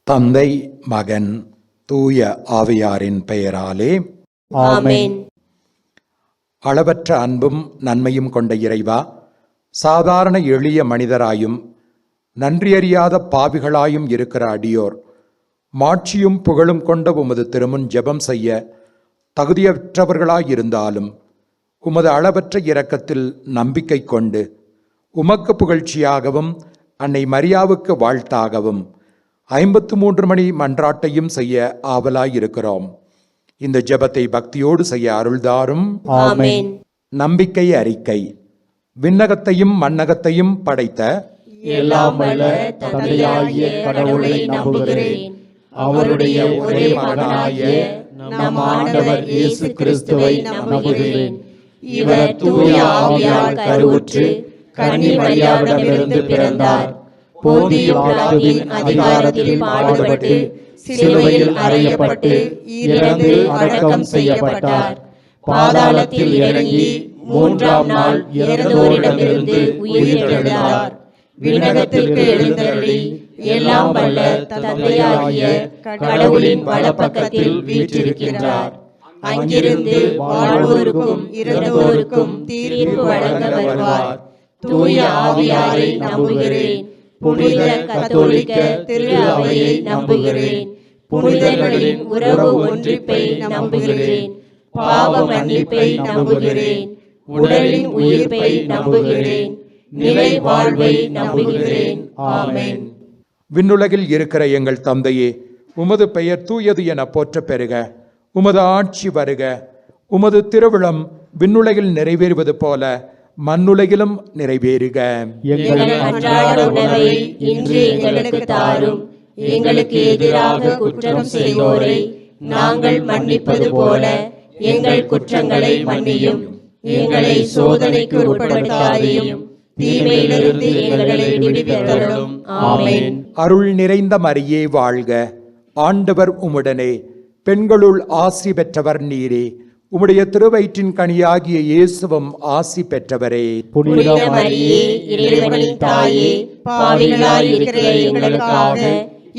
தந்தை, மகன், தூய ஆவியாரின் பெயராலே ஆமென். அளவற்ற அன்பும் நன்மையும் கொண்ட இறைவா, சாதாரண எளிய மனிதராயும் நன்றியறியாத பாவிகளாயும் இருக்கிற அடியோர் மாட்சியும் புகழும் கொண்ட உமது திருமுன் ஜெபம் செய்ய தகுதியற்றவர்களாயிருந்தாலும் உமது அளவற்ற இரக்கத்தில் நம்பிக்கை கொண்டு உமக்கு புகழ்ச்சியாகவும் அன்னை மரியாவுக்கு வாழ்த்தாகவும் 53 மணி மன்றாட்டையும் செய்ய ஆவலாயிருக்கிறோம். இந்த ஜெபத்தை பக்தியோடு செய்ய அருள்தாரும். ஆமென். நம்பிக்கை அறிக்கை. விண்ணகத்தையும் மண்ணகத்தையும் படைத்த எல்லாம் வல்ல தந்தையாகிய கடவுளை நம்புகிறேன். அவருடைய ஒரே மகனாகிய நம் ஆண்டவர் இயேசு கிறிஸ்துவை நம்புகிறேன். இவர் தூய ஆவியால் கருவுற்று கன்னி மரியாவிடமிருந்து பிறந்தார். போந்திய பிலாத்துவின் அதிகாரத்தில் பாடுபட்டு சிலுவையில் அறையப்பட்டு இறந்து அடக்கம் செய்யப்பட்டார். பாதாளத்தில் இறங்கி 3ஆம் நாள் இறந்தோரிடமிருந்து உயிர்த்தெழுந்தார். விண்ணகத்திற்கு எழுந்தருளி எல்லாம் வல்ல தந்தையாகிய கடவுளின் வலப்பக்கத்தில் வீற்றிருக்கின்றார். அங்கிருந்து வாழ்வோருக்கும் இறந்தோருக்கும் தீர்ப்பு வழங்க வருவார். தூய ஆவியாரை நம்புகிறேன். புனித கத்தோலிக்க திரு அவையை நம்புகிறேன். புனிதர்களின் உறவு ஒன்றிப்பை நம்புகிறேன். பாவ மன்னிப்பை நம்புகிறேன். உடலின் உயிர்ப்பை நம்புகிறேன். நிலை வாழ்வை நம்புகிறேன். ஆமென். விண்ணுலகில் இருக்கிற எங்கள் தந்தையே, உமது பெயர் தூயது என போற்ற பெறுக. உமது ஆட்சி வருக. உமது திருவிழம் விண்ணுலகில் நிறைவேறுவது போல மண்ணுலகிலும் நிறைவேறுக. எங்கள் அன்றாட உணவை இன்று எங்களுக்கு தாரும். எங்களுக்கு எதிராக குற்றம் செய்வோரை நாங்கள் மன்னிப்பது போல எங்கள் குற்றங்களை மன்னியும். எங்களை சோதனைக்கு உட்படுத்தாதையும் தீமையிலிருந்து எங்களை விடுவித்தருளும். ஆமென். அருள் நிறைந்த மரியே வாழ்க. ஆண்டவர் உம்முடனே, பெண்களுள் ஆசி பெற்றவர் நீரே. உம்முடைய திருவயிற்றின் கனியாகிய இயேசுவும் ஆசி பெற்றவரே. புனித மரியே, இறைவனின் தாயே, பாவிகளாய் இருக்கிற எங்களுக்காக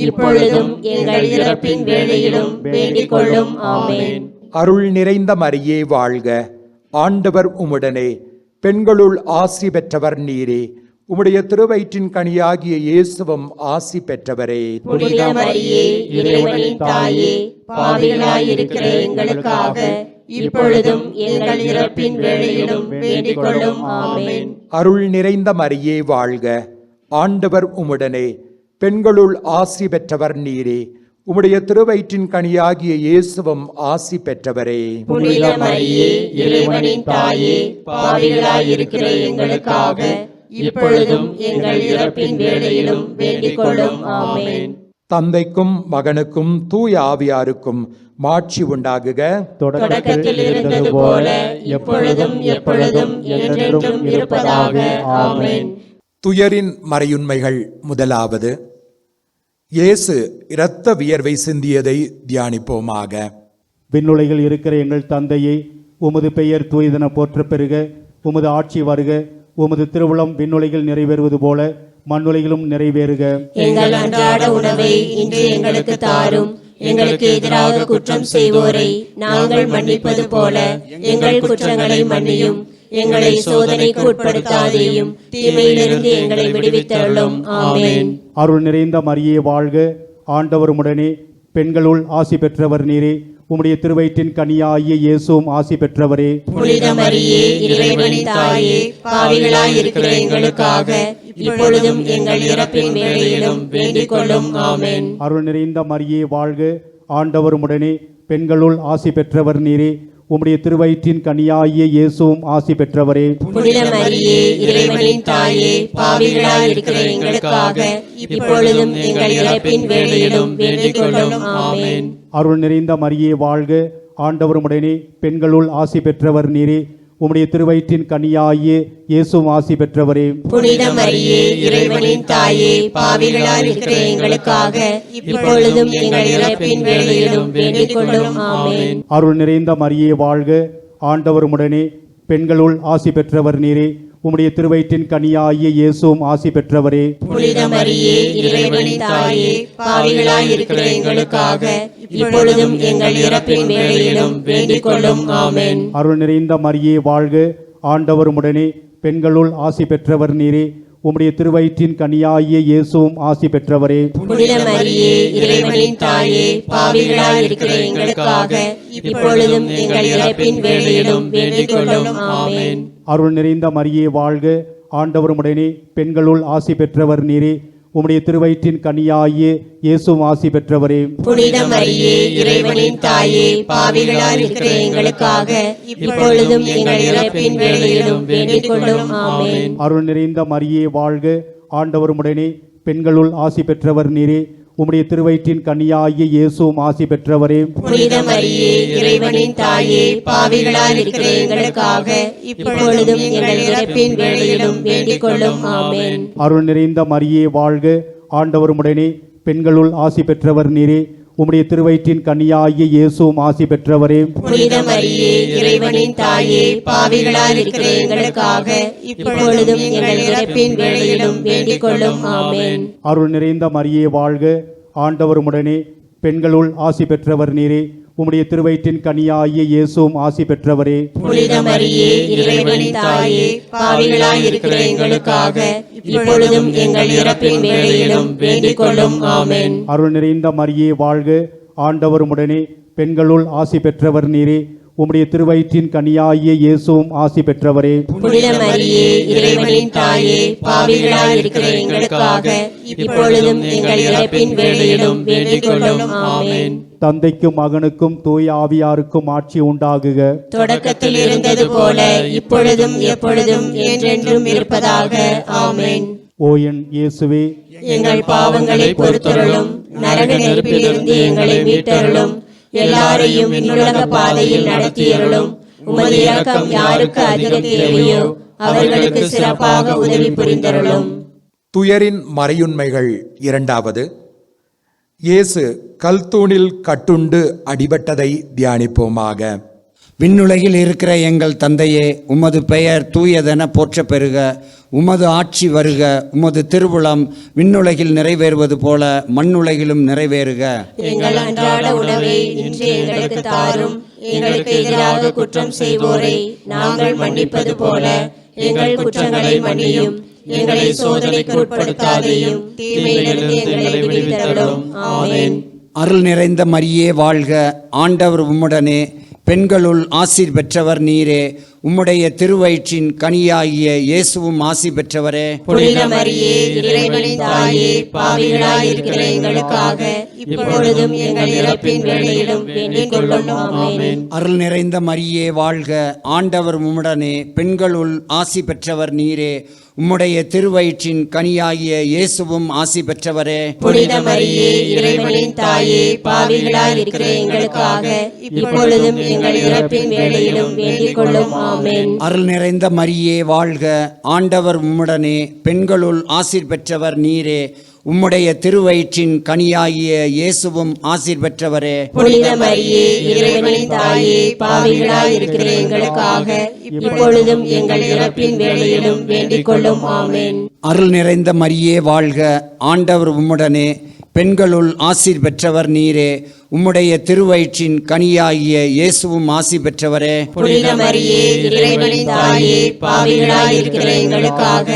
இப்பொழுதும் எங்கள் இறப்பின் வேளையிலும் வேண்டிக் கொள்ளும். ஆமென். அருள் நிறைந்த மரியே வாழ்க. ஆண்டவர் உம்முடனே, பெண்களுள் ஆசி பெற்றவர் நீரே. உம்முடைய திருவயிற்றின் கனியாகிய இயேசுவும் ஆசி பெற்றவரே. புனித மரியே, இறைவனின் தாயே, பாவிகளாய் இருக்கிற எங்களுக்காக இப்பொழுதும் எங்கள் இறப்பின் வேளையிலும் வேண்டிக் கொள்ளும். ஆமென். அருள் நிறைந்த மரியே வாழ்க. ஆண்டவர் உம்முடனே, பெண்களுள் ஆசி பெற்றவர் நீரே. உம்முடைய திருவயிற்றின் கனியாகிய இயேசுவும் ஆசி பெற்றவரே. புனித மரியே, இறைவனின் தாயே, பாவிகளாய் இருக்கிற எங்களுக்காக இப்பொழுதும் எங்கள் இறப்பின் வேளையிலும் வேண்டிக் கொள்ளும். ஆமென். தந்தைக்கும் மகனுக்கும் தூய ஆவியாருக்கும் மாட்சி உண்டாகுக. தொடக்கத்தில் இருந்தது போல இப்பொழுதும் எப்பொழுதும் என்றென்றும் இருப்பதாக. ஆமென். துயரின் மறையுண்மைகள். முதலாவது, இயேசு இரத்த வியர்வை சிந்தியதை தியானிப்போமாக. விண்ணுலகில் இருக்கிற எங்கள் தந்தையே, உமது பெயர் தூயதென போற்றப் பெறுக. உமது ஆட்சி வருக. உமது திருவுளம் விண்ணுலகில் நிறைவேறுவது போல மண்ணுலகிலும் நிறைவேறுக. எங்கள் அன்றாட உணவை இன்று எங்களுக்கு தாரும். எங்களுக்கு எதிராக குற்றம் செய்வோரை நாங்கள் மன்னிப்பது போல எங்கள் குற்றங்களை மன்னியும். எங்களை சோதனைக்கு உட்படுத்தாதேயும் தீமையிலிருந்து எங்களை விடுவித்தருளும். ஆமென். அருள் நிறைந்த மரியே வாழ்க. ஆண்டவர் உம்முடனே, பெண்களுள் ஆசி பெற்றவர் நீரே. உம்முடைய திருவயிற்றின் கனியாகிய இயேசுவும் ஆசி பெற்றவரே. புனித மரியே, இறைவனின் தாயே, பாவிகளாய் இருக்கிற எங்களுக்காக இப்பொழுதும் எங்கள் இறப்பின் வேளையிலும் வேண்டிக் கொள்ளும். ஆமென். அருள் நிறைந்த மரியே வாழ்க. ஆண்டவர் உம்முடனே, பெண்களுள் ஆசி பெற்றவர் நீரே. உம்முடைய திருவயிற்றின் கனியாகிய இயேசுவும் ஆசி பெற்றவரே. புனித மரியே, இறைவனின் தாயே, பாவிகளாய் இருக்கிற எங்களுக்காக இப்பொழுதும் எங்கள் இறப்பின் வேளையிலும் வேண்டிக் கொள்ளும். ஆமென். அருள் நிறைந்த மரியே வாழ்க. ஆண்டவர் உம்முடனே, பெண்களுள் ஆசி பெற்றவர் நீரே. உம்முடைய திருவயிற்றின் கனியாகிய இயேசுவும் ஆசி பெற்றவரே. புனித மரியே, இறைவனின் தாயே, பாவிகளாய் இருக்கிற எங்களுக்காக இப்பொழுதும் எங்கள் இறப்பின் வேளையிலும் வேண்டிக் கொள்ளும். ஆமென். அருள் நிறைந்த மரியே வாழ்க. ஆண்டவர் உம்முடனே, பெண்களுள் ஆசி பெற்றவர் நீரே. உம்முடைய திருவயிற்றின் கனியாகிய இயேசுவும் ஆசி பெற்றவரே. புனித மரியே, இறைவனின் தாயே, பாவிகளாய் இருக்கிற எங்களுக்காக இப்பொழுதும் எங்கள் இறப்பின் வேளையிலும் வேண்டிக் கொள்ளும். ஆமென். அருள் நிறைந்த மரியே வாழ்க, ஆண்டவர் உம்முடனே, பெண்களுள் ஆசி பெற்றவர் நீரே. உம்முடைய திருவயிற்றின் கனியாகிய இயேசுவும் ஆசி பெற்றவரே. புனித மரியே, இறைவனின் தாயே, பாவிகளாய் இருக்கிற எங்களுக்காக இப்பொழுதும் எங்கள் இறப்பின் வேளையிலும் வேண்டிக் கொள்ளும். ஆமென். அருள் நிறைந்த மரியே வாழ்க, ஆண்டவர் உம்முடனே, பெண்களுள் ஆசி பெற்றவர் நீரே. உம்முடைய திருவயிற்றின் கனியாகிய இயேசுவும் ஆசி பெற்றவரே. புனித மரியே, இறைவனின் தாயே, பாவிகளாய் இருக்கிற எங்களுக்காக இப்பொழுதும் எங்கள் இறப்பின் வேளையிலும் வேண்டிக் கொள்ளும். ஆமென். அருள் நிறைந்த மரியே வாழ்க, ஆண்டவர் உம்முடனே, பெண்களுள் ஆசி பெற்றவர் நீரே. உம்முடைய திருவயிற்றின் கனியாகிய இயேசுவும் ஆசி பெற்றவரே. புனித மரியே, இறைவனின் தாயே, பாவிகளாய் இருக்கிற எங்களுக்காக இப்பொழுதும் எங்கள் இறப்பின் வேளையிலும் வேண்டிக் கொள்ளும். ஆமென். அருள் நிறைந்த மரியே வாழ்க, ஆண்டவர் உம்முடனே, பெண்களுள் ஆசி பெற்றவர் நீரே. உம்முடைய திருவயிற்றின் கனியாகிய இயேசுவும் ஆசி பெற்றவரே. புனித மரியே, இறைவனின் தாயே, பாவிகளாய் இருக்கிற எங்களுக்காக இப்பொழுதும் எங்கள் இறப்பின் வேளையிலும் வேண்டிக் கொள்ளும். ஆமென். அருள் நிறைந்த மரியே வாழ்க, ஆண்டவர் உம்முடனே, பெண்களுள் ஆசி பெற்றவர் நீரே. உம்முடைய திருவயிற்றின் கனியாகிய இயேசுவும் ஆசி பெற்றவரே. புனித மரியே, இறைவனின் தாயே, பாவிகளாய் இருக்கிற எங்களுக்காக இப்பொழுதும் எங்கள் இறப்பின் வேளையிலும் வேண்டிக் கொள்ளும். ஆமென். அருள் நிறைந்த மரியே வாழ்க, ஆண்டவர் உம்முடனே, பெண்களுள் ஆசி பெற்றவர் நீரே. உம்முடைய திருவயிற்றின் கனியாகிய இயேசுவும் ஆசி பெற்றவரே. புனித மரியே, இறைவனின் தாயே, பாவிகளாய் இருக்கிற எங்களுக்காக இப்பொழுதும் எங்கள் இறப்பின் வேளையிலும் வேண்டிக் கொள்ளும். ஆமென். தந்தைக்கும் மகனுக்கும் தூய ஆவியாருக்கும் ஆட்சி உண்டாகுக. தொடக்கத்தில் இருந்தது போல இப்பொழுதும் எப்பொழுதும் என்றென்றும் இருப்பதாக. ஆமென். ஓ என் இயேசுவே, எங்கள் பாவங்களை பொறுத்தருளும், நரக நெருப்பிலிருந்து எங்களை மீட்டருளும், எல்லாரையும் விண்ணுலக பாதையில் நடத்தியருளும். உமது இரக்கம் யாருக்கு அதிக தேவையோ அவர்களுக்கு சிறப்பாக உதவி புரிந்தருளும். துயரின் மறையுண்மைகள். இரண்டாவது, இயேசு கல்தூணில் கட்டுண்டு அடிபட்டதை தியானிப்போமாக. விண்ணுலகில் இருக்கிற எங்கள் தந்தையே, உமது பெயர் தூயதென போற்றப் பெறுக. உமது ஆட்சி வருக. உமது திருவுளம் விண்ணுலகில் நிறைவேறுவது போல மண்ணுலகிலும் நிறைவேறுக. எங்கள் அன்றாட உணவை இன்று எங்களுக்கு தாரும். எங்களுக்கு எதிராக குற்றம் செய்வோரை நாங்கள் மன்னிப்பது போல எங்கள் குற்றங்களை மன்னியும். எங்களை சோதனைக்கு உட்படுத்தாதையும் தீமையிலிருந்து எங்களை விடுவித்தருளும். ஆமென். அருள் நிறைந்த மரியே வாழ்க, ஆண்டவர் உம்முடனே, பெண்களுள் ஆசீர் பெற்றவர் நீரே. உம்முடைய திருவயிற்றின் கனியாகிய இயேசுவும் ஆசி பெற்றவரே. புனித மரியே, இறைவனின் தாயே, பாவிகளாய் இருக்கிற எங்களுக்காக இப்பொழுதும் எங்கள் இறப்பின் வேளையிலும் வேண்டிக் கொள்ளும். ஆமென். அருள் நிறைந்த மரியே வாழ்க, ஆண்டவர் உம்முடனே, பெண்களுள் ஆசி பெற்றவர் நீரே. உம்முடைய திருவயிற்றின் கனியாகிய இயேசுவும் ஆசி பெற்றவரே. புனித மரியே, இறைவனின் தாயே, பாவிகளாய் இருக்கிற எங்களுக்காக இப்பொழுதும் எங்கள் இறப்பின் வேளையிலும் வேண்டிக் கொள்ளும். ஆமென். அருள் நிறைந்த மரியே வாழ்க, ஆண்டவர் உம்முடனே, பெண்களுள் ஆசீர் பெற்றவர் நீரே. உம்முடைய திருவயிற்றின் கனியாகிய இயேசுவும் ஆசீர் பெற்றவரே. புனித மரியே, இறைவனின் தாயே, பாவிகளாய் இருக்கிற எங்களுக்காக இப்பொழுதும் எங்கள் இறப்பின் வேளையிலும் வேண்டிக் கொள்ளும். ஆமென். அருள் நிறைந்த மரியே வாழ்க, ஆண்டவர் உம்முடனே, பெண்களுள் ஆசீர் பெற்றவர் நீரே. உம்முடைய திருவயிற்றின் கனியாகிய இயேசுவும் ஆசி பெற்றவரே. புனித மரியே, இறைவனின் தாயே, பாவிகளாய் இருக்கிற எங்களுக்காக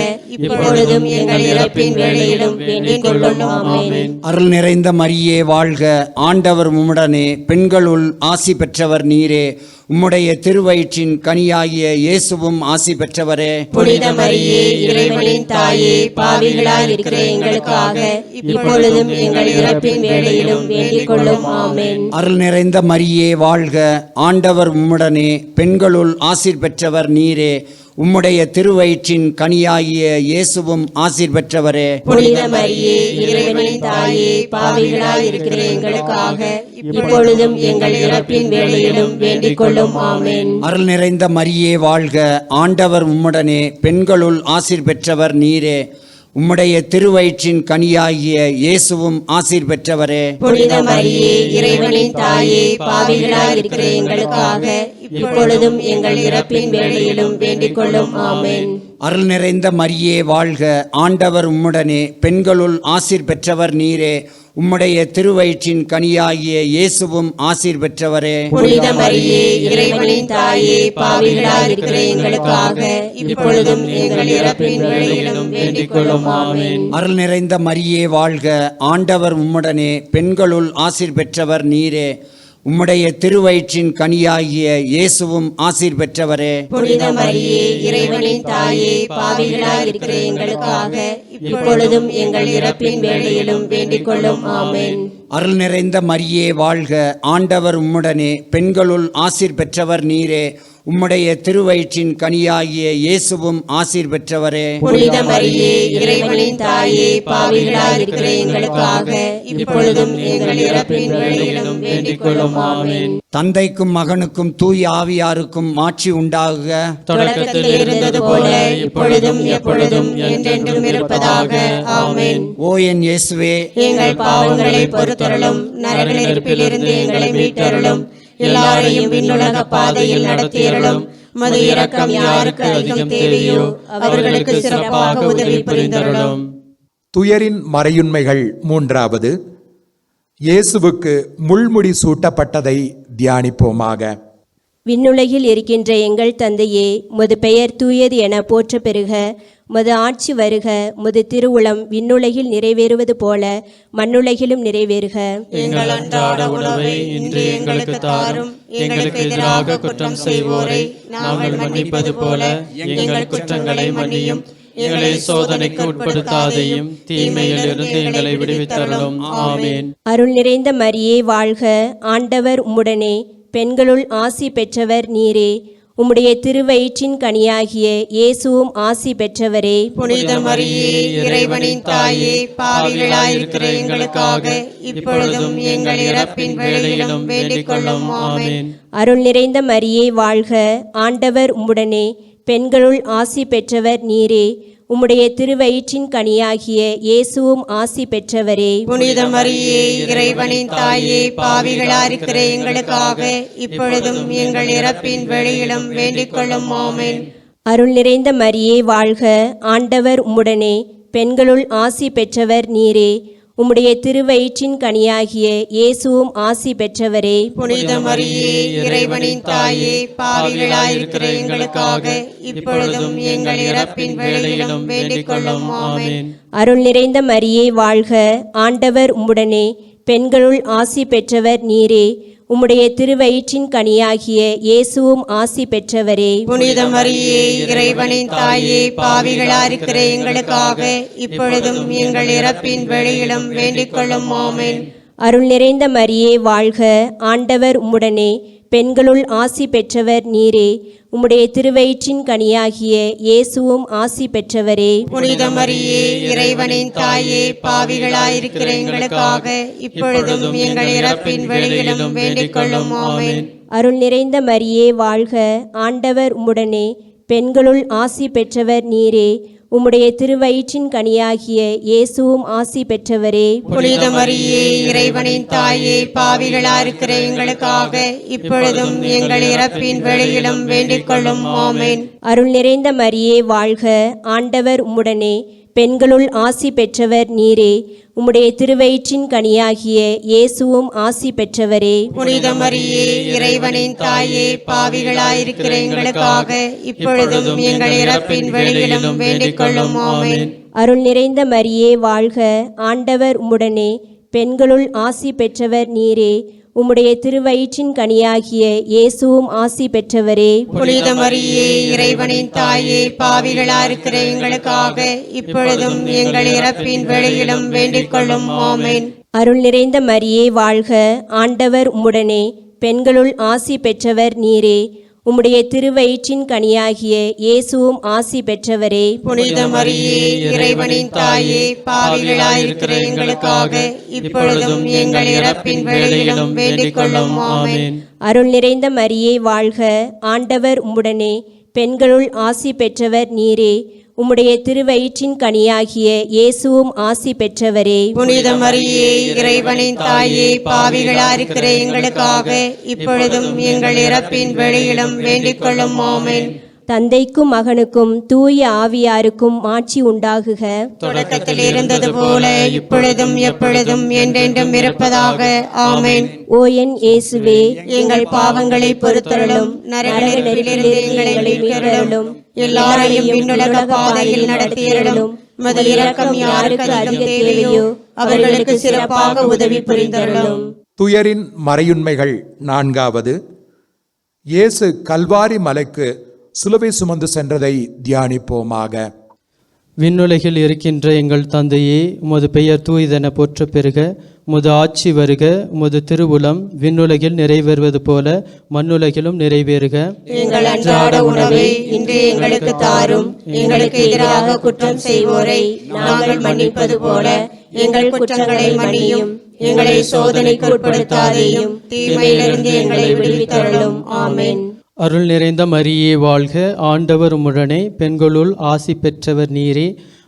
இப்பொழுதும் எங்கள் இறப்பின் வேளையிலும் வேண்டிக் கொள்ளும். ஆமென். அருள் நிறைந்த மரியே வாழ்க, ஆண்டவர் உம்முடனே, பெண்களுள் ஆசி பெற்றவர் நீரே. உம்முடைய திருவயிற்றின் கனியாகிய இயேசுவும் ஆசி பெற்றவரே. புனித மரியே, இறைவனின் தாயே, பாவிகளாய் இருக்கிற எங்களுக்காக இப்பொழுதும் எங்கள் இறப்பின் வேளையிலும் வேண்டிக் கொள்ளும். ஆமென். அருள் நிறைந்த மரியே வாழ்க, ஆண்டவர் உம்முடனே, பெண்களுள் ஆசீர் பெற்றவர் நீரே. உம்முடைய திருவயிற்றின் கனியாகிய இயேசுவும் ஆசீர் பெற்றவரே. புனித மரியே, இறைவனின் தாயே, பாவிகளாய் இருக்கிற எங்களுக்காக இப்பொழுதும் எங்கள் இறப்பின் வேளையிலும் வேண்டிக் கொள்ளும். ஆமென். அருள் நிறைந்த மரியே வாழ்க, ஆண்டவர் உம்முடனே, பெண்களுள் ஆசீர் பெற்றவர் நீரே. உம்முடைய திருவயிற்றின் கனியாகிய இயேசுவும் ஆசீர் பெற்றவரே. புனித மரியே, இறைவனின் தாயே, பாவிகளாய் இருக்கிற எங்களுக்காக இப்பொழுதும் எங்கள் இறப்பின் வேளையிலும் வேண்டிக் கொள்ளும். ஆமென். அருள் நிறைந்த மரியே வாழ்க, ஆண்டவர் உம்முடனே, பெண்களுள் ஆசீர் பெற்றவர் நீரே. உம்முடைய திருவயிற்றின் கனியாகிய இயேசுவும் ஆசீர் பெற்றவரே. புனித மரியே, இறைவனின் தாயே, பாவிகளாயிருக்கிற எங்களுக்காக இப்பொழுதும் எங்கள் இறப்பின் வேளையிலும் வேண்டிக் கொள்ளும். ஆமென். அருள் நிறைந்த மரியே வாழ்க, ஆண்டவர் உம்முடனே, பெண்களுள் ஆசீர் பெற்றவர் நீரே. உம்முடைய திருவயிற்றின் கனியாகிய இயேசுவும் ஆசீர் பெற்றவரே. புனித மரியே, இறைவனின் தாயே, பாவிகளாயிருக்கிற எங்களுக்காக இப்பொழுதும் எங்கள் இறப்பின் வேளையிலும் வேண்டிக் கொள்ளும். ஆமென். அருள் நிறைந்த மரியே வாழ்க, ஆண்டவர் உம்முடனே, பெண்களுள் ஆசீர் பெற்றவர் நீரே. உம்முடைய திருவயிற்றின் கனியாகிய இயேசுவும் ஆசீர் பெற்றவரே. புனித மரியே, இறைவனின் தாயே, பாவிகளாயிருக்கிற எங்களுக்காக இப்பொழுதும் எங்கள் இறப்பின் வேளையிலும் வேண்டிக் கொள்ளும். ஆமென். தந்தைக்கும் மகனுக்கும் தூய ஆவியாருக்கும் மாட்சி உண்டாகுக. தொடக்கத்தில் இருந்தது போல இப்பொழுதும் எப்பொழுதும் என்றென்றும் இருப்பதாக. ஆமென். ஓ என் இயேசுவே, எங்கள் பாவங்களை பொறுத்தருளும், நரக நெருப்பிலிருந்து எங்களை மீட்டருளும், எல்லாரையும் விண்ணுலக பாதையில் நடத்தியருளும். மது இரக்கம் யாருக்கு அதிகம் தேவையோ அவர்களுக்கு சிறப்பாக உதவி புரிந்தருளும். துயரின் மறையுண்மைகள். மூன்றாவது, இயேசுவுக்கு முள்முடி சூட்டப்பட்டதை தியானிப்போமாக. விண்ணுலகில் இருக்கின்ற எங்கள் தந்தையே, உமது பெயர் தூயது என போற்ற பெறுக. உமது ஆட்சி வருக. உமது திருவுளம் விண்ணுலகில் நிறைவேறுவது போல மண்ணுலகிலும் நிறைவேறுக. எங்கள் அன்றாட உணவை இன்று எங்களுக்கு தாரும். எங்களுக்கு எதிராக குற்றம் செய்வோரை நாங்கள் மன்னிப்பது போல எங்கள் குற்றங்களை மன்னியும். எங்களை சோதனைக்கு உட்படுத்தாதையும் தீமையிலிருந்து எங்களை விடுவித்தருளும். ஆமென். அருள் நிறைந்த மரியே வாழ்க, ஆண்டவர் உம்முடனே, பெண்களுள் ஆசி பெற்றவர் நீரே. உம்முடைய திருவயிற்றின் கனியாகிய இயேசுவும் ஆசி பெற்றவரே. புனித மரியே, இறைவனின் தாயே, பாவிகளாயிருக்கிற எங்களுக்காக இப்பொழுதும் எங்கள் இறப்பின் வேளையிலும் வேண்டிக் கொள்ளும். ஆமென். அருள் நிறைந்த மரியே வாழ்க, ஆண்டவர் உம்முடனே, பெண்களுள் ஆசி பெற்றவர் நீரே. உம்முடைய திருவயிற்றின் கனியாகிய இயேசுவும் ஆசி பெற்றவரே. புனித மரியே, இறைவனின் தாயே, பாவிகளாயிருக்கிற எங்களுக்காக இப்பொழுதும் எங்கள் இறப்பின் வேளையிலும் வேண்டிக் கொள்ளும். ஆமென். அருள் நிறைந்த மரியே வாழ்க, ஆண்டவர் உம்முடனே, பெண்களுள் ஆசி பெற்றவர் நீரே. உம்முடைய திருவயிற்றின் கனியாகிய இயேசுவும் ஆசி பெற்றவரே. புனித மரியே, இறைவனின் தாயே, பாவிகளாயிருக்கிற எங்களுக்காக இப்பொழுதும் எங்கள் இறப்பின் வேளையிலும் வேண்டிக் கொள்ளும். ஆமென். அருள் நிறைந்த மரியே வாழ்க, ஆண்டவர் உம்முடனே, பெண்களுள் ஆசி பெற்றவர் நீரே. உம்முடைய திருவயிற்றின் கனியாகிய இயேசுவும் ஆசி பெற்றவரே. புனித மரியே, இறைவனின் தாயே, பாவிகளாயிருக்கிற எங்களுக்காக இப்பொழுதும் எங்கள் இறப்பின் வேளையிலும் வேண்டிக் கொள்ளும். ஆமென். அருள் நிறைந்த மரியே வாழ்க, ஆண்டவர் உம்முடனே, பெண்களுள் ஆசி பெற்றவர் நீரே. உம்முடைய திருவயிற்றின் கனியாகிய இயேசுவும் ஆசி பெற்றவரே. புனித மரியே, இறைவனின் தாயே, பாவிகளாயிருக்கிற எங்களுக்காக இப்பொழுதும் எங்கள் இறப்பின் வேளையிலும் வேண்டிக் கொள்ளும். ஆமென். அருள் நிறைந்த மரியே வாழ்க, ஆண்டவர் உம்முடனே, பெண்களுள் ஆசி பெற்றவர் நீரே. உம்முடைய திருவயிற்றின் கனியாகிய இயேசுவும் ஆசி பெற்றவரே. புனித மரியே, இறைவனின் தாயே, பாவிகளாயிருக்கிற எங்களுக்காக இப்பொழுதும் எங்கள் இறப்பின் வேளையிலும் வேண்டிக் கொள்ளும். ஆமென். அருள் நிறைந்த மரியே வாழ்க, ஆண்டவர் உம்முடனே, பெண்களுள் ஆசி பெற்றவர் நீரே. உம்முடைய திருவயிற்றின் கனியாகிய இயேசுவும் ஆசி பெற்றவரே. புனித மரியே, இறைவனின் தாயே, பாவிகளாயிருக்கிற எங்களுக்காக இப்பொழுதும் எங்கள் இறப்பின் வேளையிலும் வேண்டிக் கொள்ளும். ஆமென். அருள் நிறைந்த மரியே வாழ்க, ஆண்டவர் உம்முடனே, பெண்களுள் ஆசி பெற்றவர் நீரே. உம்முடைய திருவயிற்றின் கனியாகிய இயேசுவும் ஆசி பெற்றவரே. புனித மரியே, இறைவனின் தாயே, பாவிகளாயிருக்கிற எங்களுக்காக இப்பொழுதும் எங்கள் இறப்பின் வேளையிலும் வேண்டிக் கொள்ளும். ஆமென். அருள் நிறைந்த மரியே வாழ்க, ஆண்டவர் உம்முடனே, பெண்களுள் ஆசி பெற்றவர் நீரே. உம்முடைய திருவயிற்றின் கனியாகிய இயேசுவும் ஆசி பெற்றவரே. புனித மரியே, இறைவனின் தாயே, பாவிகளாயிருக்கிற எங்களுக்காக இப்பொழுதும் எங்கள் இறப்பின் வேளையிலும் வேண்டிக் கொள்ளும். ஆமென். அருள் நிறைந்த மரியே வாழ்க, ஆண்டவர் உம்முடனே, பெண்களுள் ஆசி பெற்றவர் நீரே. உம்முடைய திருவயிற்றின் கனியாகிய இயேசுவும் ஆசி பெற்றவரே. புனித மரியே, இறைவனின் தாயே, பாவிகளாயிருக்கிற எங்களுக்காக இப்பொழுதும் எங்கள் இறப்பின் வேளையிலும் வேண்டிக் கொள்ளும். ஆமென். தந்தைக்கும் மகனுக்கும் தூய ஆவியாருக்கும் ஆட்சி உண்டாகுக. தொடக்கத்தில் இருந்தது போல இப்பொழுதும் எப்பொழுதும் என்றென்றும் இருப்பதாக. ஆமென். ஓ என் இயேசுவே, எங்கள் பாவங்களை பொறுத்தருளும், நரக நெருப்பிலிருந்து எங்களை மீட்டருளும், எல்லாரையும் விண்ணுலக பாதையில் நடத்தியருளும். உமது இரக்கம் யாருக்கு அதிகம் தேவையோ அவர்களுக்கு சிறப்பாக உதவி புரிந்தருளும். துயரின் மறையுண்மைகள். 4வது, இயேசு கல்வாரி மலைக்கு சிலுவை சுமந்து சென்றதை தியானிப்போமாக. விண்ணுலகில் இருக்கின்ற எங்கள் தந்தையே, உமது பெயர் தூயதென போற்றப் பெறுக. உமது ஆட்சி வருக. உமது திருவுளம் விண்ணுலகில் நிறைவேறுவது போல மண்ணுலகிலும் நிறைவேறுக. எங்கள் அன்றாட உணவை இன்று எங்களுக்கு தாரும். எங்களுக்கு எதிராக குற்றம் செய்வோரை நாங்கள் மன்னிப்பது போல எங்கள் குற்றங்களை மன்னியும். எங்களை சோதனைக்கு உட்படுத்தாதேயும், தீமையிலிருந்து எங்களை விடுவித்தருளும். ஆமென். அருள் நிறைந்த மரியே வாழ்க. ஆண்டவர் உம்முடனே, பெண்களுள் ஆசி பெற்றவர் நீரே.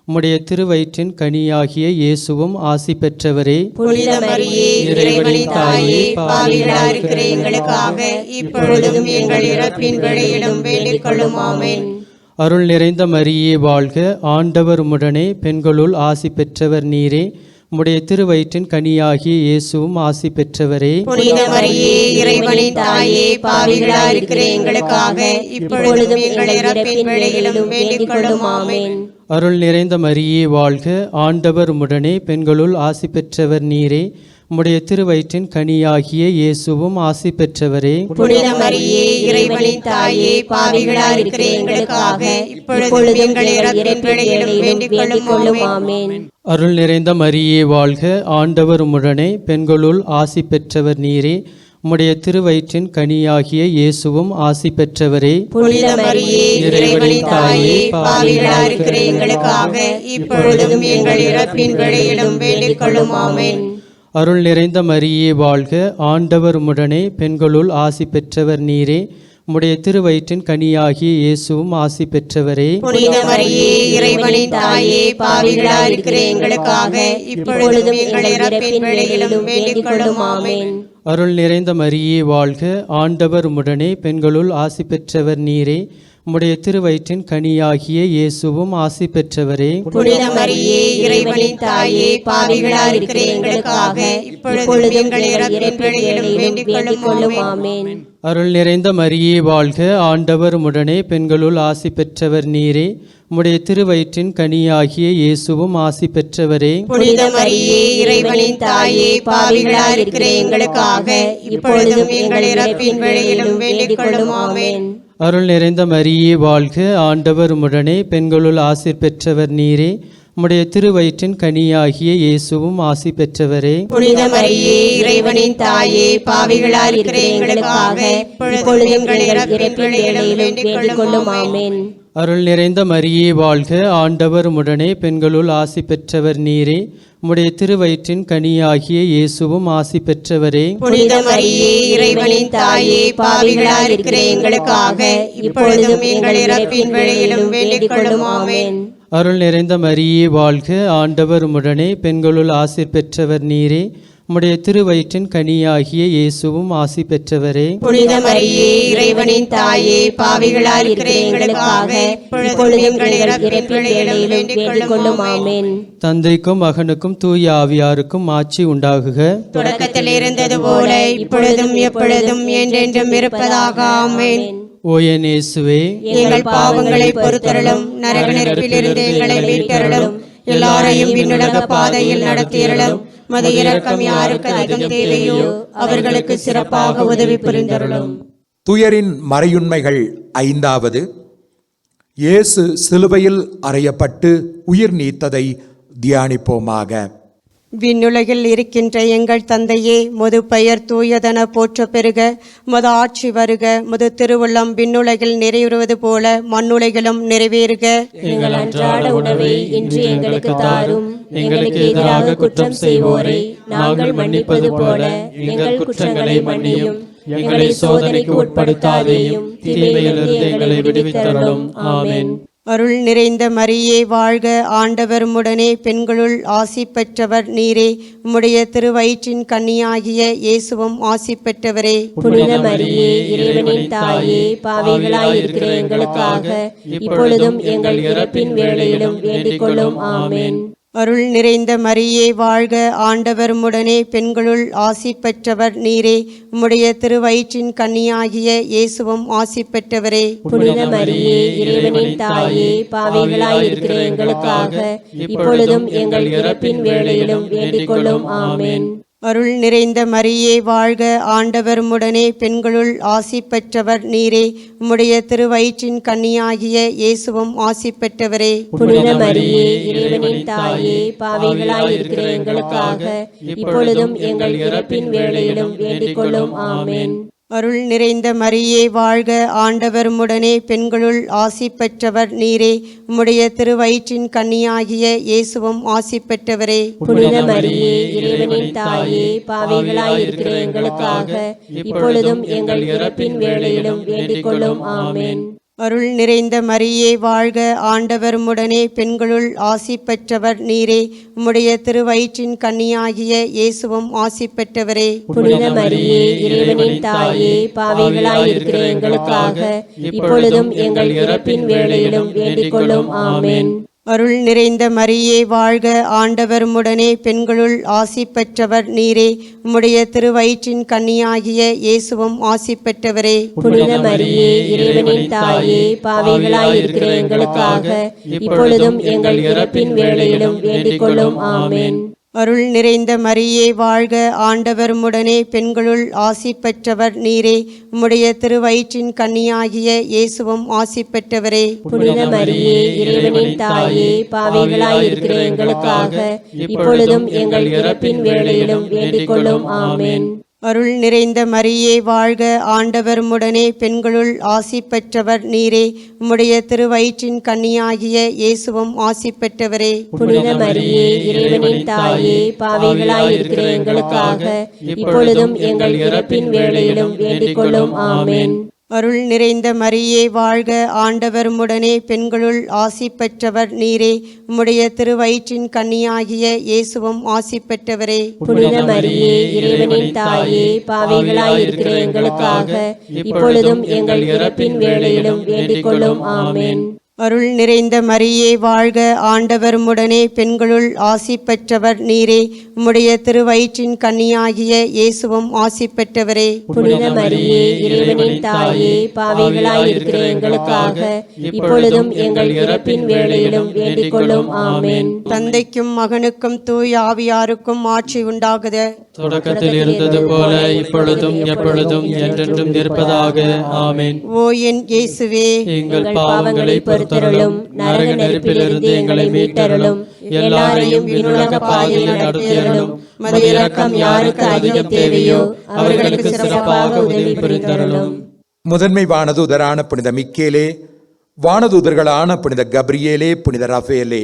உம்முடைய திருவயிற்றின் கனியாகிய இயேசுவும் ஆசி பெற்றவரே. புனித மரியே, இறைவனின் தாயே, பாவிகளாயிருக்கிற எங்களுக்காக இப்பொழுதும் எங்கள் இறப்பின் வேளையிலும் வேண்டிக் கொள்ளும். ஆமென். அருள் நிறைந்த மரியே வாழ்க. ஆண்டவர் உம்முடனே, பெண்களுள் ஆசி பெற்றவர் நீரே. உம்முடைய திருவயிற்றின் கனியாகிய இயேசுவும் ஆசி பெற்றவரே. புனித மரியே, இறைவனின் தாயே, பாவிகளாயிருக்கிற எங்களுக்காக இப்பொழுதும் எங்கள் இறப்பின் வேளையிலும் வேண்டிக் கொள்ளும். ஆமென். அருள் நிறைந்த மரியே வாழ்க. ஆண்டவர் உம்முடனே, பெண்களுள் ஆசி பெற்றவர் நீரே. உம்முடைய திருவயிற்றின் கனியாகிய இயேசுவும் ஆசி பெற்றவரே. புனித மரியே, இறைவனின் தாயே, பாவிகளாயிருக்கிற எங்களுக்காக இப்பொழுதும் எங்கள் இறப்பின் வேளையிலும் வேண்டிக் கொள்ளும். ஆமென். அருள் நிறைந்த மரியே வாழ்க. ஆண்டவர் உம்முடனே, பெண்களுள் ஆசி பெற்றவர் நீரே. உம்முடைய திருவயிற்றின் கனியாகிய இயேசுவும் ஆசி பெற்றவரே. புனித மரியே, இறைவனின் தாயே, பாவிகளாயிருக்கிற எங்களுக்காக இப்பொழுதும் எங்கள் இறப்பின் வேளையிலும் வேண்டிக் கொள்ளும். ஆமென். அருள் நிறைந்த மரியே வாழ்க. ஆண்டவர் உம்முடனே, பெண்களுள் ஆசி பெற்றவர் நீரே. உம்முடைய திருவயிற்றின் கனியாகிய இயேசுவும் ஆசி பெற்றவரே. புனித மரியே, இறைவனின் தாயே, பாவிகளாயிருக்கிற எங்களுக்காக இப்பொழுதும் எங்கள் இறப்பின் வேளையிலும் வேண்டிக் கொள்ளும். ஆமென். அருள் நிறைந்த மரியே வாழ்க. ஆண்டவர் உம்முடனே, பெண்களுள் ஆசி பெற்றவர் நீரே. உம்முடைய திருவயிற்றின் கனியாகிய இயேசுவும் ஆசி பெற்றவரே. புனித மரியே, இறைவனின் தாயே, பாவிகளாயிருக்கிற எங்களுக்காக இப்பொழுதும் எங்கள் இறப்பின் வேளையிலும் வேண்டிக் கொள்ளும். ஆமென். அருள் நிறைந்த மரியே வாழ்க. ஆண்டவர் உம்முடனே, பெண்களுள் ஆசி பெற்றவர் நீரே. உம்முடைய திருவயிற்றின் கனியாகிய இயேசுவும் ஆசி பெற்றவரே. புனித மரியே, இறைவனின் தாயே, பாவிகளாயிருக்கிற எங்களுக்காக இப்பொழுதும் எங்கள் இறப்பின் வேளையிலும் வேண்டிக் கொள்ளும். ஆமென். அருள் நிறைந்த மரியே வாழ்க. ஆண்டவர் உம்முடனே, பெண்களுள் ஆசி பெற்றவர் நீரே. உம்முடைய திருவயிற்றின் கனியாகிய இயேசுவும் ஆசி பெற்றவரே. புனித மரியே, இறைவனின் தாயே, பாவிகளாயிருக்கிற எங்களுக்காக இப்பொழுதும் எங்கள் இறப்பின் வேளையிலும் வேண்டிக் கொள்ளும். ஆமென். அருள் நிறைந்த மரியே வாழ்க. ஆண்டவர் உம்முடனே, பெண்களுள் ஆசி பெற்றவர் நீரே. உம்முடைய திருவயிற்றின் கனியாகிய இயேசுவும் ஆசி பெற்றவரே. புனித மரியே, இறைவனின் தாயே, பாவிகளாயிருக்கிற எங்களுக்காக இப்பொழுதும் எங்கள் இறப்பின் வேளையிலும் வேண்டிக் கொள்ளும். ஆமென். அருள் நிறைந்த மரியே வாழ்க. ஆண்டவர் உம்முடனே, பெண்களுள் ஆசி பெற்றவர் நீரே. உம்முடைய திருவயிற்றின் கனியாகிய இயேசுவும் ஆசி பெற்றவரே. புனித மரியே, இறைவனின் தாயே, பாவிகளாயிருக்கிற எங்களுக்காக இப்பொழுதும் எங்கள் இறப்பின் வேளையிலும் வேண்டிக் கொள்ளும். ஆமென். தந்தைக்கும் மகனுக்கும் தூய ஆவியாருக்கும் ஆட்சி உண்டாகுக. தொடக்கத்தில் இருந்தது போல இப்பொழுதும் எப்பொழுதும் என்றென்றும் இருப்பதாக. ஆமென். ஓ என் இயேசுவே, எங்கள் பாவங்களை பொறுத்தருளும், நரக நெருப்பிலிருந்து எங்களை மீட்டருளும், எல்லாரையும் விண்ணுலக பாதையில் நடத்தியருளும். மது இரக்கம் யாருக்கு அதிகம் தேவையோ அவர்களுக்கு சிறப்பாக உதவி புரிந்தருளும். துயரின் மறையுண்மைகள். 5வது, இயேசு சிலுவையில் அறையப்பட்டு உயிர் நீத்ததை தியானிப்போமாக. விண்ணுலகில் இருக்கின்ற எங்கள் தந்தையே, முது பெயர் தூயதென போற்ற பெறுக. முது ஆட்சி வருக. முது திருவுள்ளம் விண்ணுலகில் நிறைவேறுவது போல மண்ணுலகிலும் நிறைவேறுக. எங்கள் அன்றாட உணவை இன்று எங்களுக்கு தாரும். எங்களுக்கு எதிராக குற்றம் செய்வோரை நாங்கள் மன்னிப்பது போல எங்கள் குற்றங்களை மன்னியும். எங்களை சோதனைக்கு உட்படுத்தாதேயும், தீமையிலிருந்து எங்களை விடுவித்தருளும். ஆமென். அருள் நிறைந்த மரியே வாழ்க, ஆண்டவர் உம்முடனே, பெண்களுள் ஆசி பெற்றவர் நீரே. உம்முடைய திருவயிற்றின் கன்னியாகிய இயேசுவும் ஆசி பெற்றவரே. புனித மரியே, இறைவனின் தாயே, பாவிகளாய் இருக்கிற எங்களுக்காக இப்பொழுதும் எங்கள் இறப்பின் வேளையிலும் வேண்டிக் கொள்ளும். ஆமென். அருள் நிறைந்த மரியே வாழ்க, ஆண்டவர் உம்முடனே, பெண்களுள் ஆசி பெற்றவர் நீரே. உம்முடைய திருவயிற்றின் கன்னியாகிய இயேசுவும் ஆசி பெற்றவரே. புனித மரியே, இறைவனின் தாயே, பாவிகளாய் இருக்கிற எங்களுக்காக இப்பொழுதும் எங்கள் இறப்பின் வேளையிலும் வேண்டிக் கொள்ளும். ஆமென். அருள் நிறைந்த மரியே வாழ்க, ஆண்டவர் உம்முடனே, பெண்களுள் ஆசி பெற்றவர் நீரே. உம்முடைய திருவயிற்றின் கன்னியாகிய இயேசுவும் ஆசி பெற்றவரே. புனித மரியே, இறைவனின் தாயே, பாவிகளாய் இருக்கிற எங்களுக்காக இப்பொழுதும் எங்கள் இறப்பின் வேளையிலும் வேண்டிக் கொள்ளும். ஆமென். அருள் நிறைந்த மரியே வாழ்க, ஆண்டவர் உம்முடனே, பெண்களுள் ஆசி பெற்றவர் நீரே. உம்முடைய திருவயிற்றின் கன்னியாகிய இயேசுவும் ஆசி பெற்றவரே. புனித மரியே, இறைவனின் தாயே, பாவிகளாய் இருக்கிற எங்களுக்காக இப்பொழுதும் எங்கள் இறப்பின் வேளையிலும் வேண்டிக் கொள்ளும். ஆமென். அருள் நிறைந்த மரியே வாழ்க, ஆண்டவர் உம்முடனே, பெண்களுள் ஆசி பெற்றவர் நீரே. உம்முடைய திருவயிற்றின் கன்னியாகிய இயேசுவும் ஆசி பெற்றவரே. புனித மரியே, இறைவனின் தாயே, பாவிகளாய் இருக்கிற எங்களுக்காக இப்பொழுதும் எங்கள் இறப்பின் வேளையிலும் வேண்டிக் கொள்ளும். ஆமென். அருள் நிறைந்த மரியே வாழ்க, ஆண்டவர் உம்முடனே, பெண்களுள் ஆசி பெற்றவர் நீரே. உம்முடைய திருவயிற்றின் கன்னியாகிய இயேசுவும் ஆசி பெற்றவரே. புனித மரியே, இறைவனின் தாயே, பாவிகளாய் இருக்கிற எங்களுக்காக இப்பொழுதும் எங்கள் இறப்பின் வேளையிலும் வேண்டிக் கொள்ளும். ஆமென். அருள் நிறைந்த மரியே வாழ்க, ஆண்டவர் உம்முடனே, பெண்களுள் ஆசி பெற்றவர் நீரே. உம்முடைய திருவயிற்றின் கன்னியாகிய இயேசுவும் ஆசி பெற்றவரே. புனித மரியே, இறைவனின் தாயே, பாவிகளாய் இருக்கிற எங்களுக்காக இப்பொழுதும் எங்கள் இறப்பின் வேளையிலும் வேண்டிக் கொள்ளும். ஆமென். அருள் நிறைந்த மரியே வாழ்க, ஆண்டவர் உம்முடனே, பெண்களுள் ஆசி பெற்றவர் நீரே. உம்முடைய திருவயிற்றின் கன்னியாகிய இயேசுவும் ஆசி பெற்றவரே. புனித மரியே, இறைவனின் தாயே, பாவிகளாய் இருக்கிற எங்களுக்காக இப்பொழுதும் எங்கள் இறப்பின் வேளையிலும் வேண்டிக் கொள்ளும். ஆமென். அருள் நிறைந்த மரியே வாழ்க, ஆண்டவர் உம்முடனே, பெண்களுள் ஆசி பெற்றவர் நீரே. உம்முடைய திருவயிற்றின் கன்னியாகிய இயேசுவும் ஆசி பெற்றவரே. புனித மரியே, இறைவனின் தாயே, பாவிகளாய் இருக்கிற எங்களுக்காக இப்பொழுதும் எங்கள் இறப்பின் வேளையிலும் வேண்டிக் கொள்ளும். ஆமென். அருள் நிறைந்த மரியே வாழ்க, ஆண்டவர் உம்முடனே, பெண்களுள் ஆசி பெற்றவர் நீரே. உம்முடைய திருவயிற்றின் கன்னியாகிய இயேசுவும் ஆசி பெற்றவரே. புனித மரியே, இறைவனின் தாயே, பாவிகளாய் இருக்கிற எங்களுக்காக இப்பொழுதும் எங்கள் இறப்பின் வேளையிலும் வேண்டிக் கொள்ளும். ஆமென். தந்தைக்கும் மகனுக்கும் தூய ஆவியாருக்கும் ஆட்சி உண்டாகுக. தொடக்கத்தில் இருந்தது போல இப்பொழுதும் எப்பொழுதும் என்றென்றும் இருப்பதாக. ஆமென். ஓ என் இயேசுவே, எங்கள் பாவங்களை பொறுத்தருளும், நரக நெருப்பிலிருந்து எங்களை மீட்டருளும், எல்லாரையும் விண்ணுலக பாதையில் நடத்தியருளும். மது இரக்கம் யாருக்கு அதிகம் தேவையோ அவர்களுக்கு சிறப்பாக உதவி புரிந்தருளும். முதன்மை வானதூதரான புனித மிக்கேலே, வானதூதர்களான புனித கப்ரியேலே, புனித ரஃபேலே,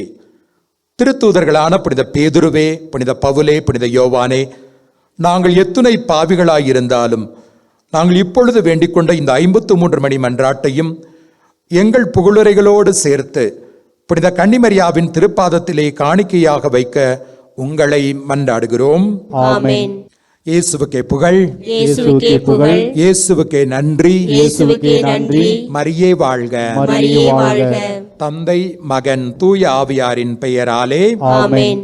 திருத்தூதர்களான புனித பேதுருவே, புனித பவுலே, புனித யோவானே, நாங்கள் எத்துணை பாவிகளாயிருந்தாலும் நாங்கள் இப்பொழுது வேண்டிக் கொண்ட இந்த 53 மணி மன்றாட்டையும் எங்கள் புகழுரைகளோடு சேர்த்து புனித கன்னிமரியாவின் திருப்பாதத்திலே காணிக்கையாக வைக்க உங்களை மன்றாடுகிறோம். ஆமென். இயேசுவுக்கே புகழ், இயேசுவுக்கே புகழ், இயேசுவுக்கே நன்றி, இயேசுவுக்கே நன்றி. மரியே வாழ்க. மரியே வாழ்க. தந்தை, மகன், தூய ஆவியாரின் பெயராலே ஆமென்.